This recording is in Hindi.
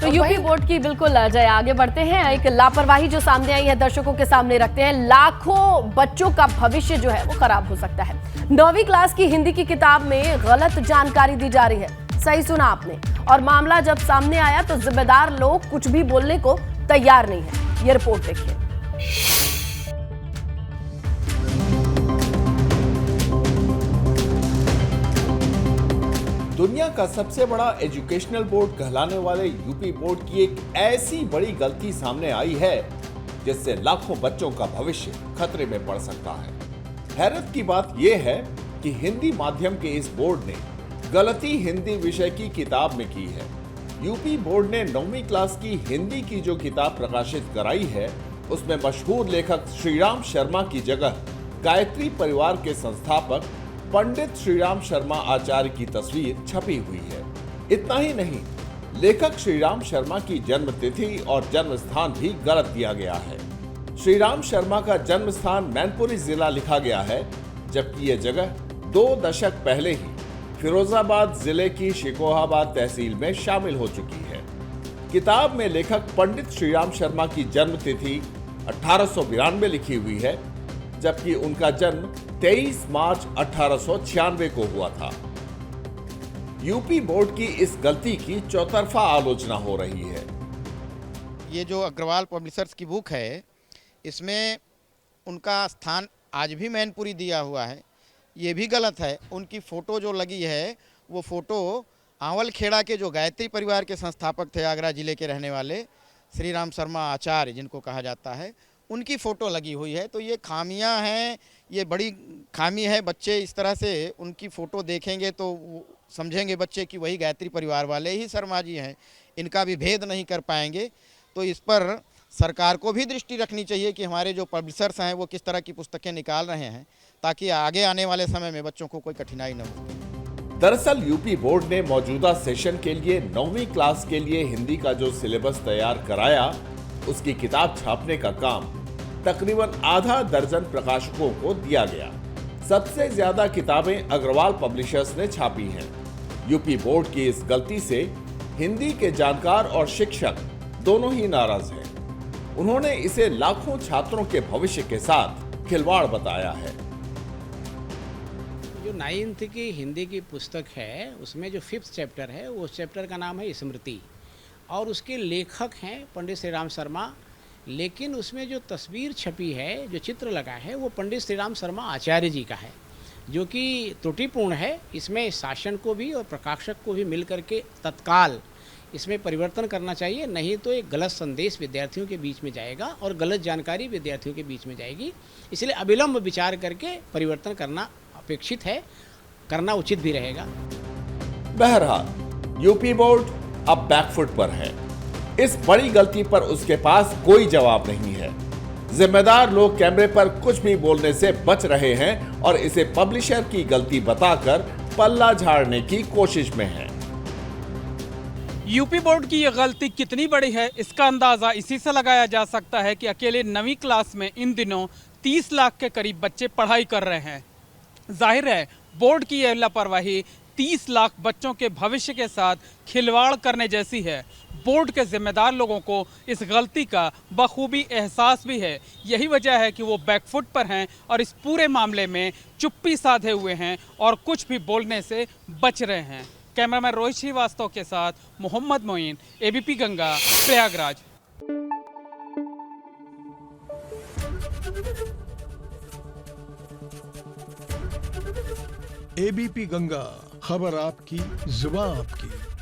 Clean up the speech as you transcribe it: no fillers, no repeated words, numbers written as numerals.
यूपी बोर्ड की बिल्कुल जय, आगे बढ़ते हैं। एक लापरवाही जो सामने आई है दर्शकों के सामने रखते हैं। लाखों बच्चों का भविष्य जो है वो खराब हो सकता है। 9वीं क्लास की हिंदी की किताब में गलत जानकारी दी जा रही है। सही सुना आपने। और मामला जब सामने आया तो जिम्मेदार लोग कुछ भी बोलने को तैयार नहीं है। ये रिपोर्ट देखिए। दुनिया का सबसे बड़ा एजुकेशनल बोर्ड कहलाने वाले यूपी बोर्ड की एक ऐसी बड़ी गलती सामने आई है जिससे लाखों बच्चों का भविष्य खतरे में पड़ सकता है। हैरत की बात यह है कि हिंदी माध्यम के इस बोर्ड ने गलती हिंदी विषय की किताब में की है। यूपी बोर्ड ने 9वीं क्लास की हिंदी की जो किताब प्रकाशित कराई है उसमें मशहूर लेखक श्रीराम शर्मा की जगह गायत्री परिवार के संस्थापक पंडित श्रीराम शर्मा आचार्य की तस्वीर छपी हुई है। इतना ही नहीं, लेखक श्रीराम शर्मा की जन्म तिथि और जन्म स्थान भी गलत दिया गया है। श्रीराम शर्मा का जन्म स्थान मैनपुरी जिला लिखा गया है, जबकि यह जगह 2 दशक पहले ही फिरोजाबाद जिले की शिकोहाबाद तहसील में शामिल हो चुकी है। किताब में लेखक पंडित श्रीराम शर्मा की जन्म तिथि 1892 लिखी हुई है, जबकि उनका जन्म 23 मार्च 1896 को हुआ था। यूपी बोर्ड की इस गलती की चौतरफा आलोचना हो रही है। ये जो अग्रवाल पब्लिशर्स की बुक है, इसमें उनका स्थान आज भी मैनपुरी दिया हुआ है, ये भी गलत है। उनकी फ़ोटो जो लगी है वो फ़ोटो आंवल खेड़ा के जो गायत्री परिवार के संस्थापक थे, आगरा ज़िले के रहने वाले श्रीराम शर्मा आचार्य जिनको कहा जाता है, उनकी फ़ोटो लगी हुई है। तो ये खामियां हैं, ये बड़ी खामी है। बच्चे इस तरह से उनकी फ़ोटो देखेंगे तो समझेंगे बच्चे कि वही गायत्री परिवार वाले ही शर्मा जी हैं, इनका भी भेद नहीं कर पाएंगे। तो इस पर सरकार को भी दृष्टि रखनी चाहिए कि हमारे जो पब्लिशर्स हैं वो किस तरह की पुस्तकें निकाल रहे हैं, ताकि आगे आने वाले समय में बच्चों को कोई कठिनाई न हो। दरअसल यूपी बोर्ड ने मौजूदा सेशन के लिए 9वीं क्लास के लिए हिंदी का जो सिलेबस तैयार कराया, उसकी किताब छापने का काम तकरीबन आधा दर्जन प्रकाशकों को दिया गया। सबसे ज्यादा किताबें अग्रवाल पब्लिशर्स ने छापी हैं। यूपी बोर्ड की इस गलती से हिंदी के जानकार और शिक्षक दोनों ही नाराज हैं। उन्होंने इसे लाखों छात्रों के भविष्य के साथ खिलवाड़ बताया है। जो 9th की हिंदी की पुस्तक है उसमें जो 5th चैप्टर है, वो चैप्टर का नाम है स्मृति, और उसके लेखक हैं पंडित श्रीराम शर्मा। लेकिन उसमें जो तस्वीर छपी है, जो चित्र लगा है, वो पंडित श्रीराम शर्मा आचार्य जी का है, जो कि त्रुटिपूर्ण है। इसमें शासन को भी और प्रकाशक को भी मिलकर के तत्काल इसमें परिवर्तन करना चाहिए, नहीं तो एक गलत संदेश विद्यार्थियों के बीच में जाएगा और गलत जानकारी विद्यार्थियों के बीच में जाएगी। इसलिए अविलंब विचार करके परिवर्तन करना अपेक्षित है, करना उचित भी रहेगा। बहरहाल यूपी बोर्ड अब बैकफुट पर है। इस बड़ी गलती पर उसके पास कोई जवाब नहीं है। जिम्मेदार लोग कैमरे पर कुछ भी बोलने से बच रहे हैं और इसे पब्लिशर की गलती बताकर पल्ला झाड़ने की कोशिश में हैं। यूपी बोर्ड की यह गलती कितनी बड़ी है, इसका अंदाजा इसी से लगाया जा सकता है कि अकेले 9वीं क्लास में इन दिनों 30 लाख के करीब बच्चे पढ़ाई कर रहे हैं। जाहिर है बोर्ड की यह लापरवाही 30 लाख बच्चों के भविष्य के साथ खिलवाड़ करने जैसी है। बोर्ड के जिम्मेदार लोगों को इस गलती का बखूबी एहसास भी है। यही वजह है कि वो बैकफुट पर हैं और इस पूरे मामले में चुप्पी साधे हुए हैं और कुछ भी बोलने से बच रहे हैं। कैमरामैन रोहित श्रीवास्तव के साथ मोहम्मद मोइन, एबीपी गंगा, प्रयागराज। एबीपी गंगा, खबर आपकी, जुबान आपकी।